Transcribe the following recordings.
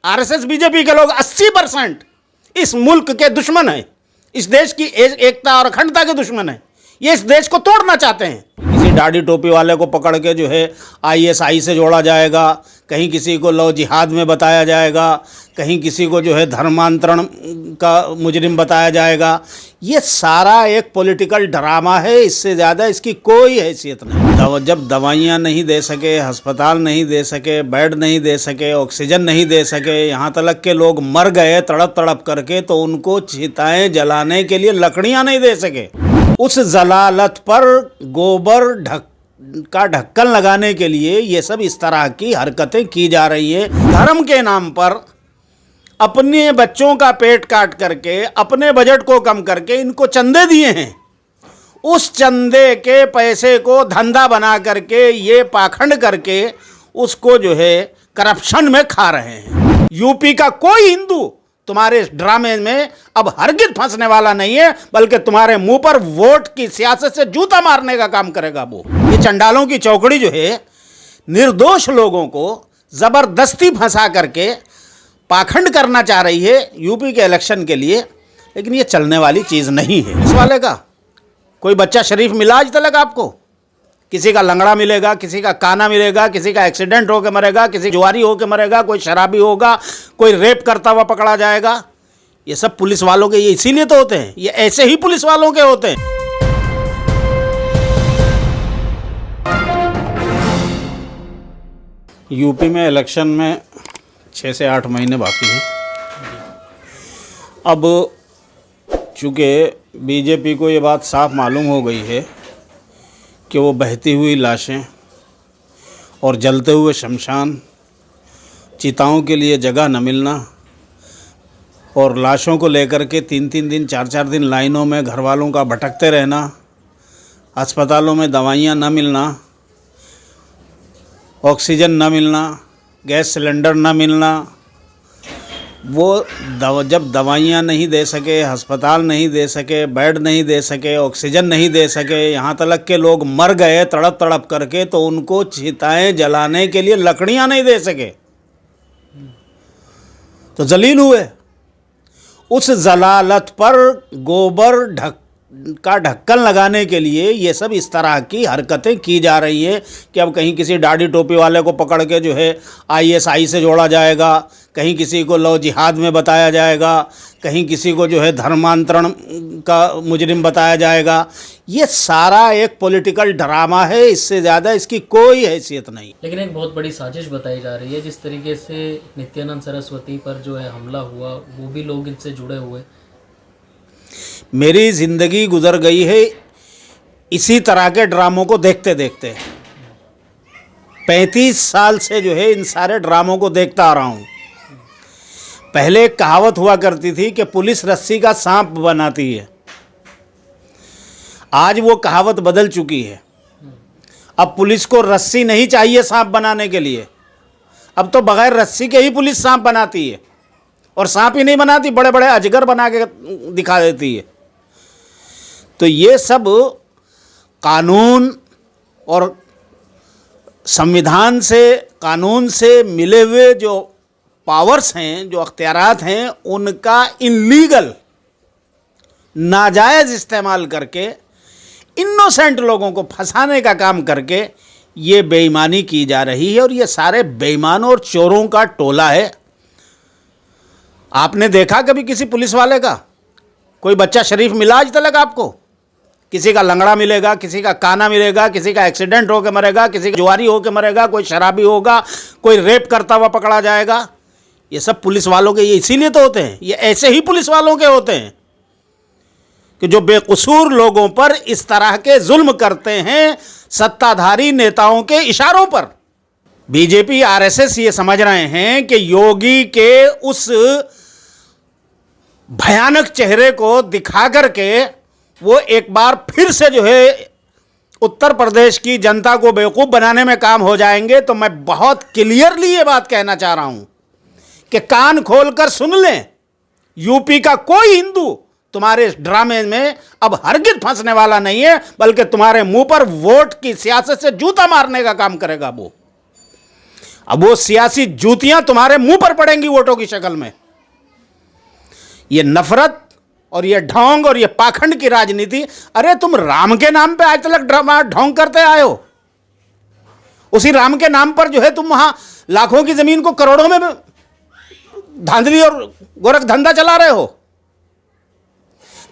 RSS BJP के लोग 80% इस मुल्क के दुश्मन हैं, इस देश की एकता और अखंडता के दुश्मन हैं। ये इस देश को तोड़ना चाहते हैं। किसी दाढ़ी टोपी वाले को पकड़ के जो है आईएसआई से जोड़ा जाएगा, कहीं किसी को लव जिहाद में बताया जाएगा, कहीं किसी को जो है धर्मांतरण का मुजरिम बताया जाएगा। ये सारा एक पॉलिटिकल ड्रामा है, इससे ज़्यादा इसकी कोई हैसियत नहीं। जब दवाइयाँ नहीं दे सके, अस्पताल नहीं दे सके, बेड नहीं दे सके, ऑक्सीजन नहीं दे सके, यहाँ तक के लोग मर गए तड़प तड़प करके, तो उनको चिताएँ जलाने के लिए लकड़ियाँ नहीं दे सके। उस जलालत पर गोबर का ढक्कन लगाने के लिए ये सब इस तरह की हरकतें की जा रही है। धर्म के नाम पर अपने बच्चों का पेट काट करके, अपने बजट को कम करके इनको चंदे दिए हैं। उस चंदे के पैसे को धंधा बना करके, ये पाखंड करके उसको जो है करप्शन में खा रहे हैं। यूपी का कोई हिंदू तुम्हारे इस ड्रामे में अब हरगिज फंसने वाला नहीं है, बल्कि तुम्हारे मुंह पर वोट की सियासत से जूता मारने का काम करेगा वो। ये चंडालों की चौकड़ी जो है निर्दोष लोगों को ज़बरदस्ती फंसा करके पाखंड करना चाह रही है यूपी के इलेक्शन के लिए, लेकिन ये चलने वाली चीज़ नहीं है। इस वाले का कोई बच्चा शरीफ मिला आज तक आपको? किसी का लंगड़ा मिलेगा, किसी का काना मिलेगा, किसी का एक्सीडेंट होकर मरेगा, किसी जुआरी होकर मरेगा, कोई शराबी होगा, कोई रेप करता हुआ पकड़ा जाएगा। ये सब पुलिस वालों के, ये इसीलिए तो होते हैं, ये ऐसे ही पुलिस वालों के होते हैं। यूपी में इलेक्शन में 6 से 8 महीने बाकी हैं। अब चूँकि बीजेपी को ये बात साफ मालूम हो गई है कि वो बहती हुई लाशें और जलते हुए शमशान, चिताओं के लिए जगह न मिलना और लाशों को लेकर के 3-3 दिन 4-4 दिन लाइनों में घर वालों का भटकते रहना, अस्पतालों में दवाइयाँ न मिलना, ऑक्सीजन न मिलना, गैस सिलेंडर न मिलना, वो जब दवाइयाँ नहीं दे सके, अस्पताल नहीं दे सके, बेड नहीं दे सके, ऑक्सीजन नहीं दे सके, यहाँ तक के लोग मर गए तड़प तड़प करके, तो उनको चिताएँ जलाने के लिए लकड़ियाँ नहीं दे सके, तो जलील हुए। उस जलालत पर गोबर का ढक्कन लगाने के लिए ये सब इस तरह की हरकतें की जा रही है कि अब कहीं किसी दाढ़ी टोपी वाले को पकड़ के जो है आईएसआई से जोड़ा जाएगा, कहीं किसी को लव जिहाद में बताया जाएगा, कहीं किसी को जो है धर्मांतरण का मुजरिम बताया जाएगा। ये सारा एक पॉलिटिकल ड्रामा है, इससे ज़्यादा इसकी कोई हैसियत नहीं। लेकिन एक बहुत बड़ी साजिश बताई जा रही है, जिस तरीके से नित्यानंद सरस्वती पर जो है हमला हुआ, वो भी लोग इनसे जुड़े हुए। मेरी ज़िंदगी गुजर गई है इसी तरह के ड्रामों को देखते देखते। 35 साल से जो है इन सारे ड्रामों को देखता आ रहा हूँ। पहले एक कहावत हुआ करती थी कि पुलिस रस्सी का सांप बनाती है। आज वो कहावत बदल चुकी है। अब पुलिस को रस्सी नहीं चाहिए सांप बनाने के लिए, अब तो बगैर रस्सी के ही पुलिस सांप बनाती है। और सांप ही नहीं बनाती, बड़े बड़े अजगर बना के दिखा देती है। तो ये सब कानून और संविधान से, कानून से मिले हुए जो पावर्स हैं, जो अख्तियारात हैं, उनका इनलीगल नाजायज़ इस्तेमाल करके इनोसेंट लोगों को फंसाने का काम करके ये बेईमानी की जा रही है। और ये सारे बेईमानों और चोरों का टोला है। आपने देखा कभी किसी पुलिस वाले का कोई बच्चा शरीफ मिला आज तक आपको? किसी का लंगड़ा मिलेगा, किसी का काना मिलेगा, किसी का एक्सीडेंट होकर मरेगा, किसी का जुआरी होकर मरेगा, कोई शराबी होगा, कोई रेप करता हुआ पकड़ा जाएगा। ये सब पुलिस वालों के, ये इसीलिए तो होते हैं, ये ऐसे ही पुलिस वालों के होते हैं कि जो बेकसूर लोगों पर इस तरह के जुल्म करते हैं सत्ताधारी नेताओं के इशारों पर। बीजेपी आरएसएस ये समझ रहे हैं कि योगी के उस भयानक चेहरे को दिखा करके वो एक बार फिर से जो है उत्तर प्रदेश की जनता को बेवकूफ़ बनाने में काम हो जाएंगे। तो मैं बहुत क्लियरली ये बात कहना चाह रहा हूं कि कान खोलकर सुन लें, यूपी का कोई हिंदू तुम्हारे इस ड्रामे में अब हरगिज फंसने वाला नहीं है, बल्कि तुम्हारे मुंह पर वोट की सियासत से जूता मारने का काम करेगा वो। अब वो सियासी जूतियां तुम्हारे मुंह पर पड़ेंगी वोटों की शक्ल में। ये नफरत और ये ढोंग और ये पाखंड की राजनीति, अरे तुम राम के नाम पे आज तक ढोंग करते आए हो। उसी राम के नाम पर जो है तुम वहां लाखों की जमीन को करोड़ों में धांधली और गोरख धंधा चला रहे हो।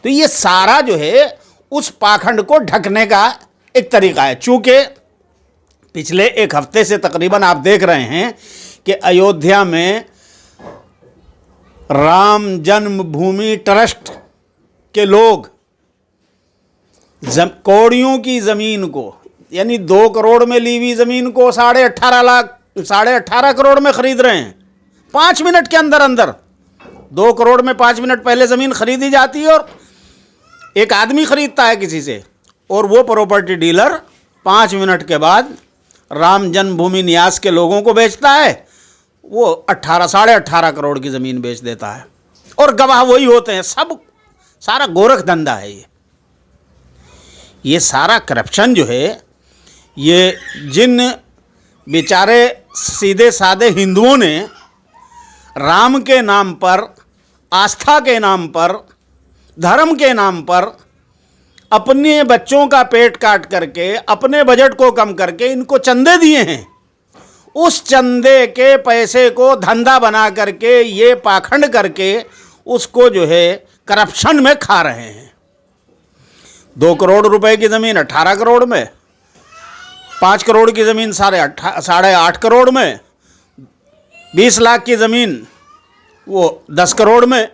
तो ये सारा जो है उस पाखंड को ढकने का एक तरीका है। चूंकि पिछले एक हफ्ते से तकरीबन आप देख रहे हैं कि अयोध्या में राम जन्मभूमि ट्रस्ट के लोग कौड़ियों की ज़मीन को, यानी 2 करोड़ में ली हुई ज़मीन को 18.5 करोड़ में ख़रीद रहे हैं 5 मिनट के अंदर अंदर। 2 करोड़ में 5 मिनट पहले ज़मीन खरीदी जाती है और एक आदमी ख़रीदता है किसी से, और वो प्रॉपर्टी डीलर 5 मिनट के बाद राम जन्मभूमि न्यास के लोगों को बेचता है। वो 18.5 करोड़ की ज़मीन बेच देता है और गवाह वही होते हैं। सब सारा गोरख धंधा है ये सारा करप्शन जो है, ये जिन बेचारे सीधे साधे हिंदुओं ने राम के नाम पर, आस्था के नाम पर, धर्म के नाम पर अपने बच्चों का पेट काट करके, अपने बजट को कम करके इनको चंदे दिए हैं, उस चंदे के पैसे को धंधा बना करके, ये पाखंड करके उसको जो है करप्शन में खा रहे हैं। 2 करोड़ रुपए की ज़मीन 18 करोड़ में, 5 करोड़ की ज़मीन 8.5 करोड़ में, 20 लाख की ज़मीन वो 10 करोड़ में।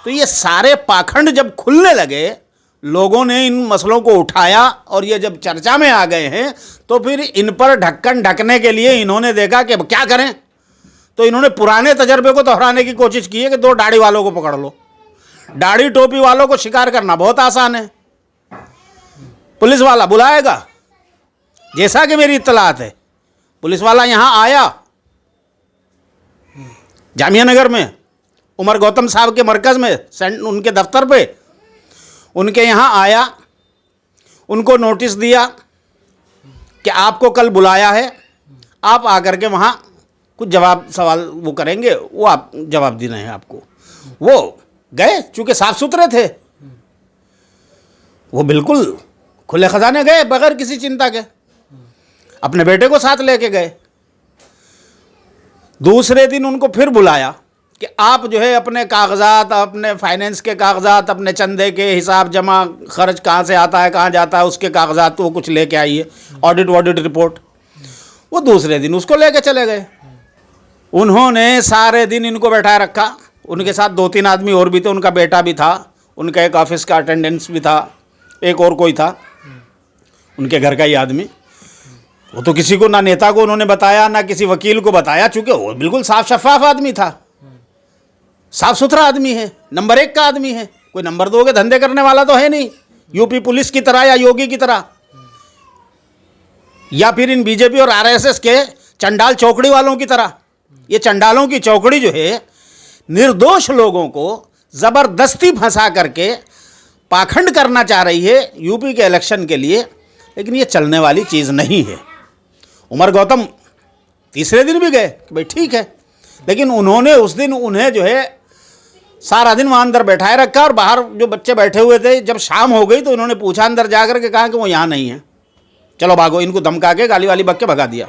तो ये सारे पाखंड जब खुलने लगे, लोगों ने इन मसलों को उठाया और ये जब चर्चा में आ गए हैं, तो फिर इन पर ढक्कन ढकने के लिए इन्होंने देखा कि अब क्या करें। तो इन्होंने पुराने तजर्बे को दोहराने की कोशिश की है कि 2 दाढ़ी वालों को पकड़ लो। दाढ़ी टोपी वालों को शिकार करना बहुत आसान है, पुलिस वाला बुलाएगा। जैसा कि मेरी इत्तलात है, पुलिस वाला यहाँ आया जामिया नगर में, उमर गौतम साहब के मरकज़ में, उनके दफ्तर पे, उनके यहाँ आया, उनको नोटिस दिया कि आपको कल बुलाया है, आप आकर के वहाँ कुछ सवाल वो करेंगे, वो आप जवाब देना है आपको। वो गए, चूँकि साफ सुथरे थे, वो बिल्कुल खुले खजाने गए बगैर किसी चिंता के, अपने बेटे को साथ लेके गए। दूसरे दिन उनको फिर बुलाया कि आप जो है अपने कागजात, अपने फाइनेंस के कागजात, अपने चंदे के हिसाब जमा खर्च कहाँ से आता है कहाँ जाता है उसके कागजात वो कुछ लेके आइए, ऑडिट रिपोर्ट। वो दूसरे दिन उसको लेके चले गए। उन्होंने सारे दिन इनको बैठाए रखा। उनके साथ 2-3 आदमी और भी थे, उनका बेटा भी था, उनका एक ऑफिस का अटेंडेंस भी था, एक और कोई था उनके घर का ही आदमी। वो तो किसी को, ना नेता को उन्होंने बताया, ना किसी वकील को बताया, चूँकि वो बिल्कुल साफ शफाफ आदमी था, साफ सुथरा आदमी है, नंबर 1 का आदमी है, कोई नंबर 2 के धंधे करने वाला तो है नहीं, यूपी पुलिस की तरह या योगी की तरह, या फिर इन बीजेपी और आरएसएस के चंडाल चौकड़ी वालों की तरह। ये चंडालों की चौकड़ी जो है निर्दोष लोगों को ज़बरदस्ती फंसा करके पाखंड करना चाह रही है यूपी के इलेक्शन के लिए, लेकिन ये चलने वाली चीज़ नहीं है। उमर गौतम तीसरे दिन भी गए कि भाई ठीक है, लेकिन उन्होंने उस दिन उन्हें जो है सारा दिन वहाँ अंदर बैठाए रखा, और बाहर जो बच्चे बैठे हुए थे, जब शाम हो गई तो उन्होंने पूछा अंदर जा कर के, कहा कि वो यहाँ नहीं है, चलो भागो। इनको धमका के गाली वाली बक के भगा दिया।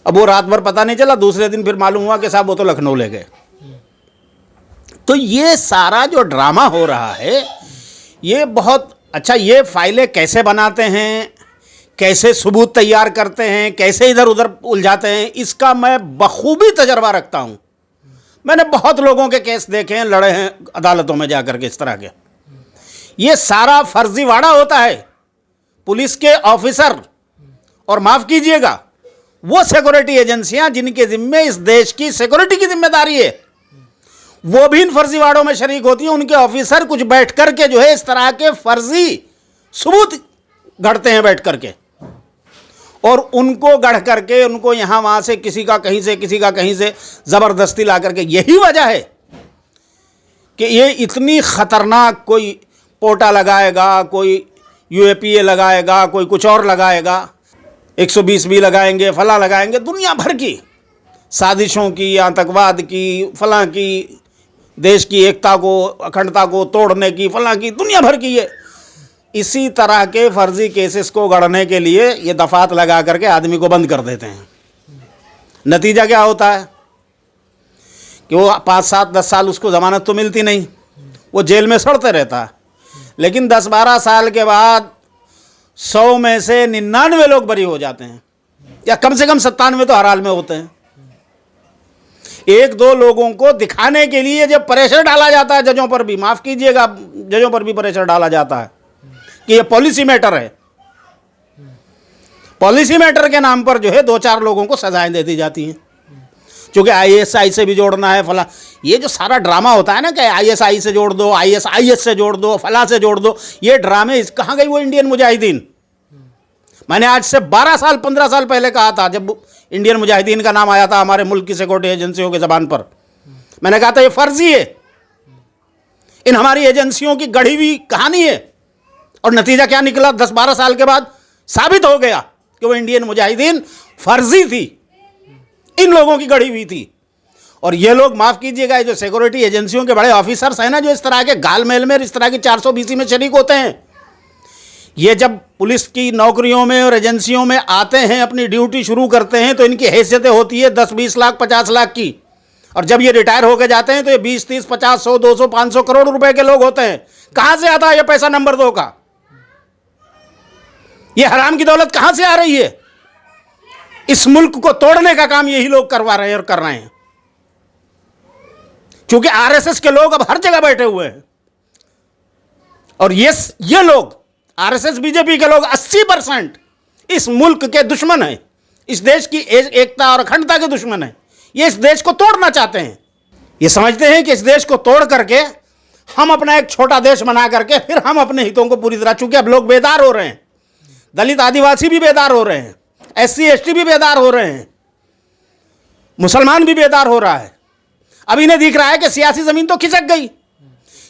अब वो रात भर पता नहीं चला, दूसरे दिन फिर मालूम हुआ कि साहब वो तो लखनऊ ले गए। तो ये सारा जो ड्रामा हो रहा है ये बहुत अच्छा। ये फाइलें कैसे बनाते हैं, कैसे सबूत तैयार करते हैं, कैसे इधर उधर उलझाते हैं, इसका मैं बखूबी तजर्बा रखता हूँ। मैंने बहुत लोगों के केस देखे हैं, लड़े हैं अदालतों में जाकर के इस तरह के। ये सारा फर्जीवाड़ा होता है। पुलिस के ऑफिसर और माफ़ कीजिएगा वो सिक्योरिटी एजेंसियां जिनके जिम्मे इस देश की सिक्योरिटी की जिम्मेदारी है, वो भी इन फर्जीवाड़ों में शरीक होती हैं। उनके ऑफिसर कुछ बैठ कर के जो है इस तरह के फर्जी सबूत गढ़ते हैं बैठ करके, और उनको गढ़ करके उनको यहाँ वहाँ से किसी का कहीं से, किसी का कहीं से ज़बरदस्ती ला करके। यही वजह है कि ये इतनी ख़तरनाक, कोई पोटा लगाएगा, कोई यूएपीए लगाएगा, कोई कुछ और लगाएगा। 120 भी लगाएंगे, फला लगाएंगे, दुनिया भर की साजिशों की, आतंकवाद की, फला की, देश की एकता को, अखंडता को तोड़ने की, फला की, दुनिया भर की। ये इसी तरह के फर्जी केसेस को गढ़ने के लिए ये दफात लगा करके आदमी को बंद कर देते हैं। नतीजा क्या होता है कि वो 5, 7, 10 साल उसको ज़मानत तो मिलती नहीं, वो जेल में सड़ते रहता है। लेकिन 10-12 साल के बाद 100 में से 99 लोग बरी हो जाते हैं, या कम से कम 97 तो हर हाल में होते हैं। 1-2 लोगों को दिखाने के लिए जब प्रेशर डाला जाता है जजों पर भी, माफ़ कीजिएगा, जजों पर भी प्रेशर डाला जाता है कि ये पॉलिसी मैटर है, पॉलिसी मैटर के नाम पर जो है 2-4 लोगों को सजाएं दे दी जाती हैं, क्योंकि ISI से भी जोड़ना है, फला। ये जो सारा ड्रामा होता है ना कि ISI से जोड़ दो, IS से जोड़ दो, फला से जोड़ दो, ये ड्रामे कहाँ गई वो इंडियन मुजाहिदीन? मैंने आज से 12 साल 15 साल पहले कहा था, जब इंडियन मुजाहिदीन का नाम आया था हमारे मुल्क की सिक्योरिटी एजेंसियों के ज़बान पर, मैंने कहा था ये फर्जी है, इन हमारी एजेंसियों की गढ़ी हुई कहानी है। और नतीजा क्या निकला? 10-12 साल के बाद साबित हो गया कि वो इंडियन मुजाहिदीन फर्जी थी, इन लोगों की गढ़ी हुई थी। और ये लोग, माफ़ कीजिएगा, जो सिक्योरिटी एजेंसियों के बड़े ऑफिसर्स हैं ना, जो इस तरह के गालमेल में, इस तरह की 420 में शरीक होते हैं, ये जब पुलिस की नौकरियों में और एजेंसियों में आते हैं, अपनी ड्यूटी शुरू करते हैं, तो इनकी हैसियतें होती है 10-20 लाख 50 लाख की। और जब ये रिटायर होकर जाते हैं तो ये 20-30, 50, 100, 200, 500 करोड़ रुपए के लोग होते हैं। कहाँ से आता है ये पैसा नंबर 2 का? ये हराम की दौलत कहाँ से आ रही है? इस मुल्क को तोड़ने का काम यही लोग करवा रहे हैं और कर रहे हैं, क्योंकि RSS के लोग अब हर जगह बैठे हुए हैं। और ये लोग RSS BJP के लोग 80% इस मुल्क के दुश्मन हैं, इस देश की एकता और अखंडता के दुश्मन हैं। ये इस देश को तोड़ना चाहते हैं। ये समझते हैं कि इस देश को तोड़ करके हम अपना एक छोटा देश बना करके फिर हम अपने हितों को पूरी तरह, चूंकि अब लोग बेदार हो रहे हैं, दलित आदिवासी भी बेदार हो रहे हैं, SC ST भी बेदार हो रहे हैं, मुसलमान भी बेदार हो रहा है। अब इन्हें दिख रहा है कि सियासी जमीन तो खिसक गई,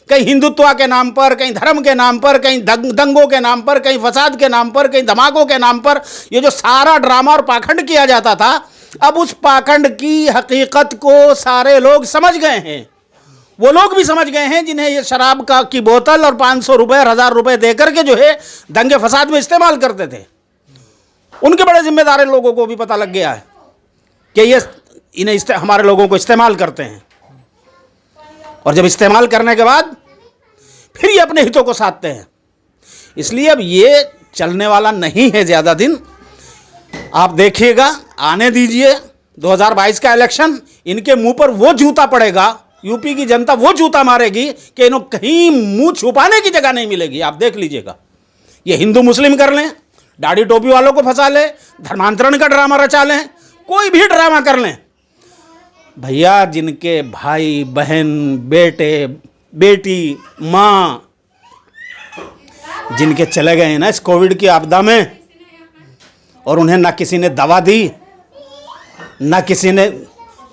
कहीं हिंदुत्व के नाम पर, कहीं धर्म के नाम पर, कहीं दंगों के नाम पर, कहीं फसाद के नाम पर, कहीं धमाकों के नाम पर ये जो सारा ड्रामा और पाखंड किया जाता था, अब उस पाखंड की हकीकत को सारे लोग समझ गए हैं। वो लोग भी समझ गए हैं जिन्हें ये शराब की बोतल और 500 रुपये और 1000 रुपये दे करके जो है दंगे फसाद में इस्तेमाल करते थे। उनके बड़े जिम्मेदार लोगों को भी पता लग गया है कि ये इन्हें हमारे लोगों को इस्तेमाल करते हैं, और जब इस्तेमाल करने के बाद फिर ये अपने हितों को साधते हैं। इसलिए अब ये चलने वाला नहीं है ज़्यादा दिन। आप देखिएगा, आने दीजिए 2022 का इलेक्शन, इनके मुंह पर वो जूता पड़ेगा, यूपी की जनता वो जूता मारेगी कि इन्हों कहीं मुंह छुपाने की जगह नहीं मिलेगी। आप देख लीजिएगा, ये हिंदू मुस्लिम कर लें, दाढ़ी टोपी वालों को फंसा लें, धर्मांतरण का ड्रामा रचा लें, कोई भी ड्रामा कर लें, भैया जिनके भाई बहन बेटे बेटी माँ जिनके चले गए हैं ना इस कोविड की आपदा में, और उन्हें ना किसी ने दवा दी, ना किसी ने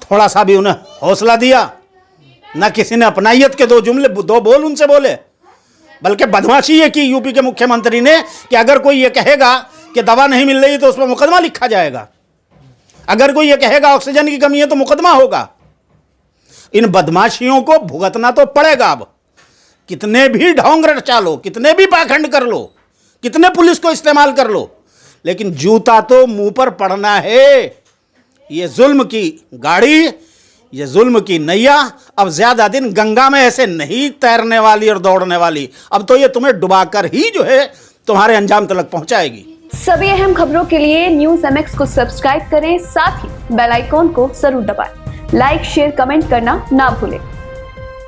थोड़ा सा भी उन्हें हौसला दिया, ना किसी ने अपनाइयत के 2 बोल उनसे बोले, बल्कि बदमाशी ये की यूपी के मुख्यमंत्री ने कि अगर कोई ये कहेगा कि दवा नहीं मिल रही तो उस पर मुकदमा लिखा जाएगा, अगर कोई ये कहेगा ऑक्सीजन की कमी है तो मुकदमा होगा। इन बदमाशियों को भुगतना तो पड़ेगा। अब कितने भी ढोंग रचा लो, कितने भी पाखंड कर लो, कितने पुलिस को इस्तेमाल कर लो, लेकिन जूता तो मुंह पर पड़ना है। ये जुल्म की गाड़ी, ये जुल्म की नैया अब ज्यादा दिन गंगा में ऐसे नहीं तैरने वाली और दौड़ने वाली, अब तो ये तुम्हें डुबाकर ही जो है तुम्हारे अंजाम तक पहुंचाएगी। सभी अहम खबरों के लिए न्यूज़ MX को सब्सक्राइब करें, साथ ही बेल आइकॉन को जरूर दबाएं। लाइक शेयर कमेंट करना ना भूलें।